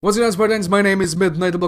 What's going on, Spartans? My name is Midnight and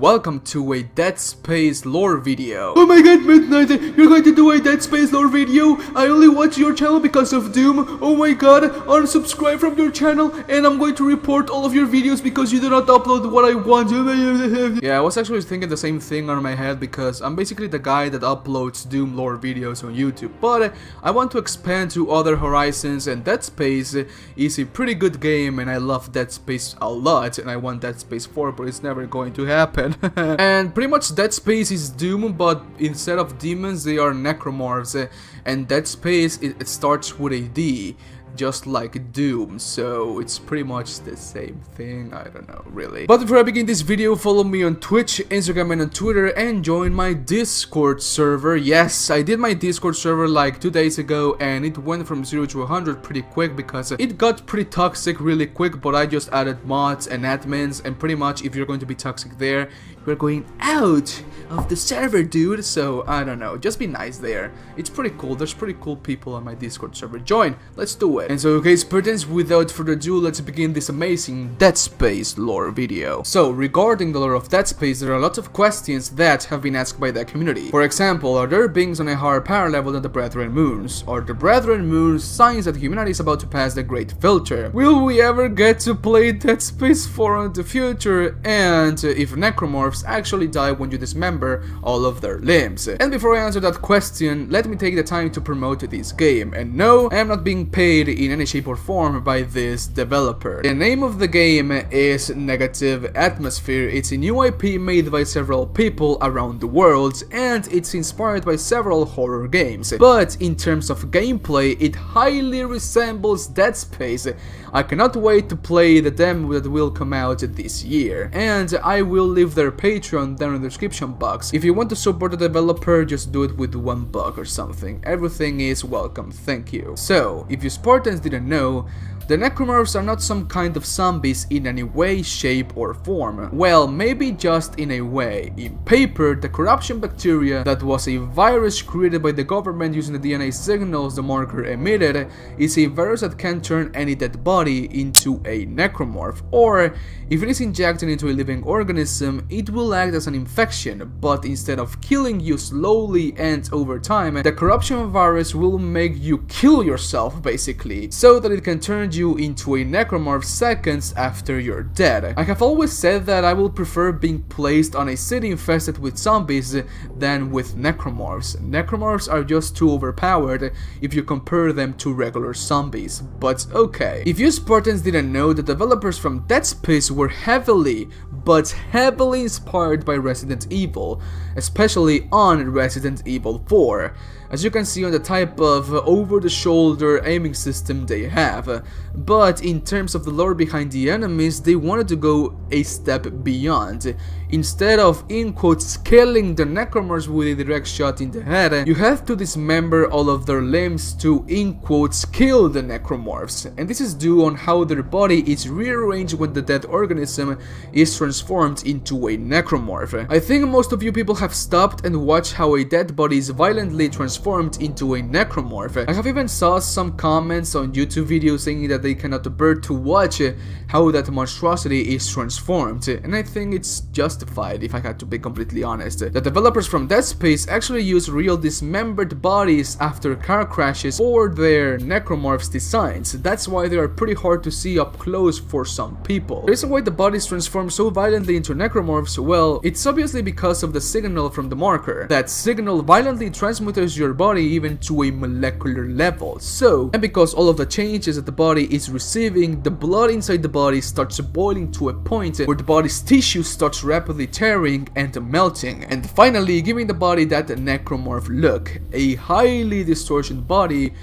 welcome to a Dead Space lore video. Oh my god, Midnight, you're going to do a Dead Space lore video? I only watch your channel because of Doom. Oh my god, unsubscribe from your channel and I'm going to report all of your videos because you do not upload what I want. Yeah, I was actually thinking the same thing on my head because I'm basically the guy that uploads Doom lore videos on YouTube. But I want to expand to other horizons, and Dead Space is a pretty good game and I love Dead Space a lot. And I want Dead Space 4, but it's never going to happen. And pretty much Dead Space is Doom, but instead of demons they are Necromorphs, and Dead Space it starts with a D, just like Doom, so it's pretty much the same thing. I don't know, really. But before I begin this video, follow me on Twitch, Instagram, and on Twitter, and join my Discord server. Yes, I did my Discord server like 2 days ago, and it went from 0 to 100 pretty quick because it got pretty toxic really quick, but I just added mods and admins, and pretty much if you're going to be toxic there, you're going out of the server, dude. So I don't know, just be nice there. It's pretty cool. There's pretty cool people on my Discord server. Join, let's do it. And so, okay, Spartans, without further ado, let's begin this amazing Dead Space lore video. So, regarding the lore of Dead Space, there are lots of questions that have been asked by the community. For example, are there beings on a higher power level than the Brethren Moons? Are the Brethren Moons signs that humanity is about to pass the Great Filter? Will we ever get to play Dead Space 4 in the future? And if Necromorphs actually die when you dismember all of their limbs? And before I answer that question, let me take the time to promote this game. And no, I am not being paid in any shape or form by this developer. The name of the game is Negative Atmosphere. It's a new IP made by several people around the world, and it's inspired by several horror games. But in terms of gameplay, it highly resembles Dead Space. I cannot wait to play the demo that will come out this year, and I will leave their Patreon down in the description box. If you want to support the developer, just do it with $1 or something. Everything is welcome, thank you. So, if you Spartans didn't know, the Necromorphs are not some kind of zombies in any way, shape or form. Well, maybe just in a way. In paper, the corruption bacteria that was a virus created by the government using the DNA signals the marker emitted is a virus that can turn any dead body into a necromorph, or if it is injected into a living organism, it will act as an infection, but instead of killing you slowly and over time, the corruption virus will make you kill yourself basically, so that it can turn you into a necromorph seconds after you're dead. I have always said that I will prefer being placed on a city infested with zombies than with necromorphs. Necromorphs are just too overpowered if you compare them to regular zombies, but okay. If you Spartans didn't know, the developers from Dead Space were heavily inspired by Resident Evil, especially on Resident Evil 4. As you can see on the type of over-the-shoulder aiming system they have. But in terms of the lore behind the enemies, they wanted to go a step beyond. Instead of, in quotes, killing the Necromorphs with a direct shot in the head, you have to dismember all of their limbs to, in quotes, kill the Necromorphs. And this is due on how their body is rearranged when the dead organism is transformed into a Necromorph. I think most of you people have stopped and watched how a dead body is violently transformed into a Necromorph. I have even saw some comments on YouTube videos saying that they cannot bear to watch how that monstrosity is transformed, and I think it's justified if I had to be completely honest. The developers from Dead Space actually use real dismembered bodies after car crashes for their Necromorphs designs. That's why they are pretty hard to see up close for some people. The reason why the bodies transform so violently into Necromorphs, well, it's obviously because of the signal from the marker. That signal violently transmutes your body even to a molecular level. So, and because all of the changes that the body is receiving, the blood inside the body starts boiling to a point where the body's tissue starts rapidly tearing and melting, and finally giving the body that necromorph look, a highly distorted body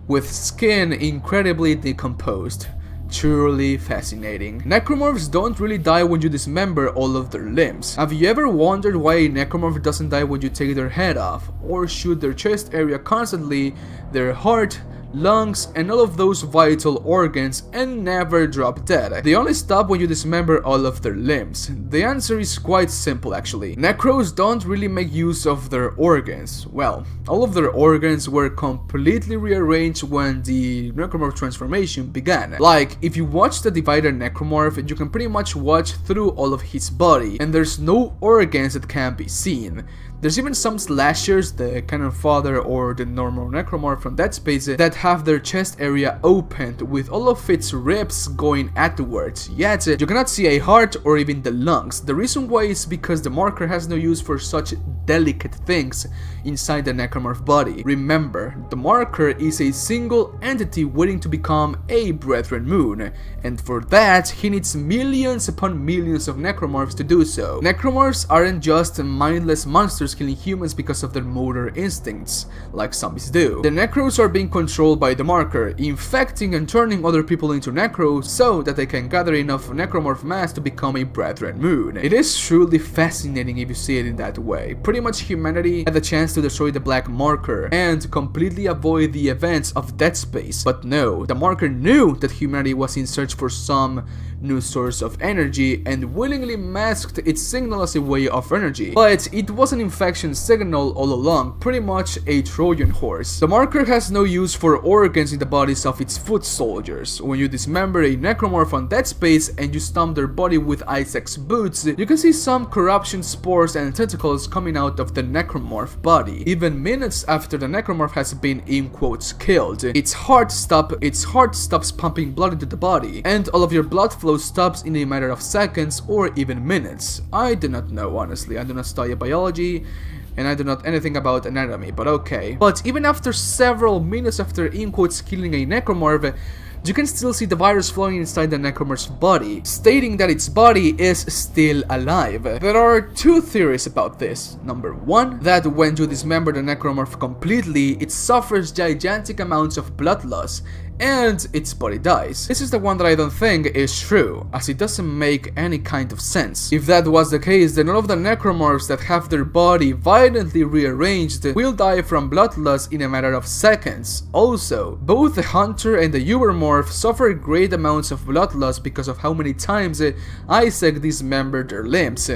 with skin incredibly decomposed. Truly fascinating. Necromorphs don't really die when you dismember all of their limbs. Have you ever wondered why a necromorph doesn't die when you take their head off, or shoot their chest area constantly, their heart, lungs, and all of those vital organs and never drop dead. They only stop when you dismember all of their limbs. The answer is quite simple actually. Necros don't really make use of their organs. Well, all of their organs were completely rearranged when the Necromorph transformation began. Like, if you watch the Divided Necromorph, you can pretty much watch through all of his body, and there's no organs that can be seen. There's even some slashers, the Cannon Father or the normal Necromorph from Dead Space, that have their chest area opened with all of its ribs going outwards, yet you cannot see a heart or even the lungs. The reason why is because the marker has no use for such delicate things inside the Necromorph body. Remember, the marker is a single entity waiting to become a Brethren Moon, and for that he needs millions upon millions of Necromorphs to do so. Necromorphs aren't just mindless monsters killing humans because of their motor instincts, like zombies do. The Necros are being controlled by the marker, infecting and turning other people into Necros so that they can gather enough Necromorph mass to become a Brethren Moon. It is truly fascinating if you see it in that way. Pretty much humanity had the chance to destroy the black marker and completely avoid the events of Dead Space, but no, the marker knew that humanity was in search for some new source of energy and willingly masked its signal as a way of energy. But it was an infection signal all along, pretty much a Trojan horse. The marker has no use for organs in the bodies of its foot soldiers. When you dismember a Necromorph on Dead Space and you stomp their body with Isaac's boots, you can see some corruption spores and tentacles coming out of the Necromorph body, even minutes after the Necromorph has been in quotes killed. Its heart stops pumping blood into the body, and all of your blood flow stops in a matter of seconds or even minutes. I do not know, honestly. I do not study biology and I do not anything about anatomy, but okay. But even after several minutes after in quotes killing a Necromorph, you can still see the virus flowing inside the Necromorph's body, stating that its body is still alive. There are two theories about this. Number one, that when you dismember the Necromorph completely, it suffers gigantic amounts of blood loss, and its body dies. This is the one that I don't think is true, as it doesn't make any kind of sense. If that was the case, then all of the Necromorphs that have their body violently rearranged will die from blood loss in a matter of seconds. Also, both the Hunter and the Ubermorph suffer great amounts of blood loss because of how many times Isaac dismembered their limbs.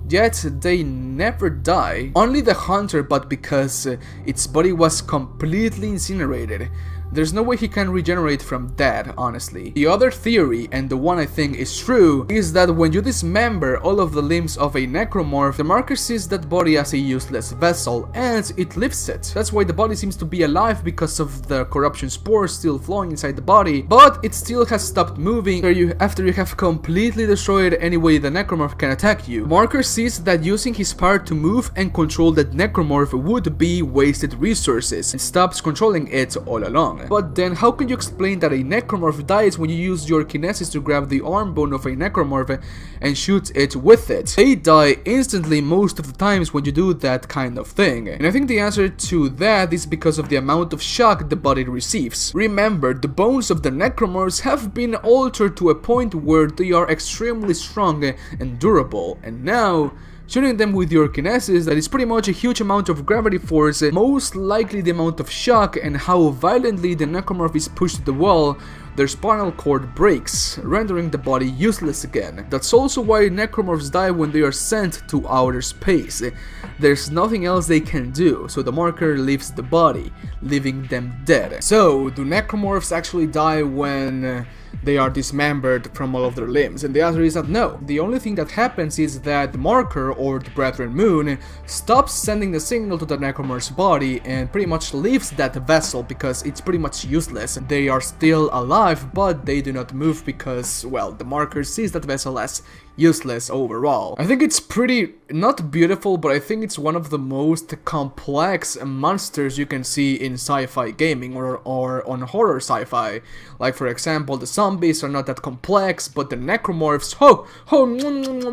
Yet they never die. Only the Hunter, but because its body was completely incinerated. There's no way he can regenerate from that, honestly. The other theory, and the one I think is true, is that when you dismember all of the limbs of a Necromorph, the marker sees that body as a useless vessel, and it lifts it. That's why the body seems to be alive, because of the corruption spores still flowing inside the body, but it still has stopped moving after you have completely destroyed any way the Necromorph can attack you. Marker sees that using his power to move and control that Necromorph would be wasted resources, and stops controlling it all along. But then how can you explain that a Necromorph dies when you use your kinesis to grab the arm bone of a Necromorph and shoot it with it? They die instantly most of the times when you do that kind of thing. And I think the answer to that is because of the amount of shock the body receives. Remember, the bones of the Necromorphs have been altered to a point where they are extremely strong and durable, and now shooting them with your kinesis, that is pretty much a huge amount of gravity force, most likely the amount of shock and how violently the Necromorph is pushed to the wall, their spinal cord breaks, rendering the body useless again. That's also why Necromorphs die when they are sent to outer space. There's nothing else they can do, so the marker leaves the body, leaving them dead. So, do Necromorphs actually die when they are dismembered from all of their limbs? And the answer is that no. The only thing that happens is that the marker, or the Brethren Moon, stops sending the signal to the Necromorph's body and pretty much leaves that vessel because it's pretty much useless. They are still alive, but they do not move because, well, the marker sees that vessel as useless overall. I think it's pretty, not beautiful, but I think it's one of the most complex monsters you can see in sci-fi gaming or on horror sci-fi. Like, for example, the zombies are not that complex, but the Necromorphs,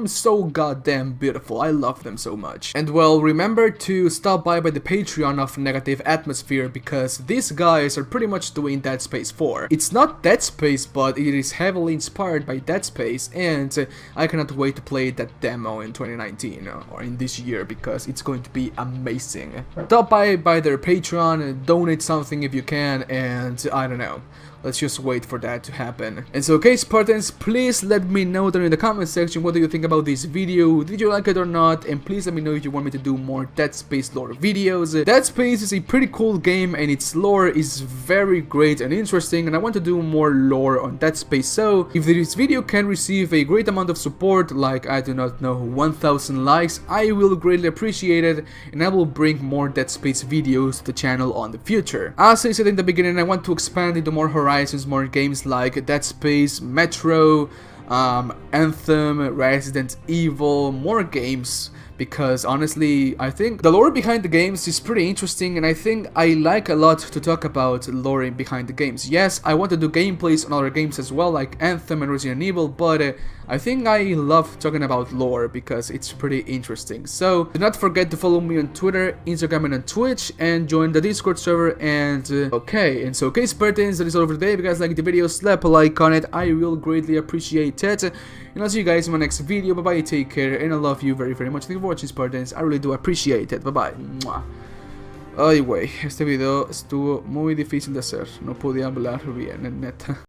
so goddamn beautiful. I love them so much. And well, remember to stop by the Patreon of Negative Atmosphere, because these guys are pretty much doing Dead Space 4. It's not Dead Space, but it is heavily inspired by Dead Space, and I cannot wait to play that demo in 2019 or in this year, because it's going to be amazing. Stop by their Patreon, donate something if you can, and I don't know. Let's just wait for that to happen. And so, okay, Spartans, please let me know down in the comment section what do you think about this video. Did you like it or not? And please let me know if you want me to do more Dead Space lore videos. Dead Space is a pretty cool game, and its lore is very great and interesting, and I want to do more lore on Dead Space. So if this video can receive a great amount of support, like, I do not know, 1000 likes, I will greatly appreciate it, and I will bring more Dead Space videos to the channel on the future. As I said in the beginning, I want to expand into more horizons, more games like Dead Space, Metro, Anthem, Resident Evil, more games, because honestly, I think the lore behind the games is pretty interesting, and I think I like a lot to talk about lore behind the games. Yes, I want to do gameplays on other games as well, like Anthem and Resident Evil, but I think I love talking about lore because it's pretty interesting. So do not forget to follow me on Twitter, Instagram, and on Twitch, and join the Discord server. And okay, Spartans, that is all for today. If you guys like the video, slap a like on it, I will greatly appreciate it. And I'll see you guys in my next video. Bye bye, take care, and I love you very very much. Thank you for watching, Spartans, I really do appreciate it. Bye bye. Ay, güey, este video estuvo muy difícil de hacer, no podía hablar bien, neta.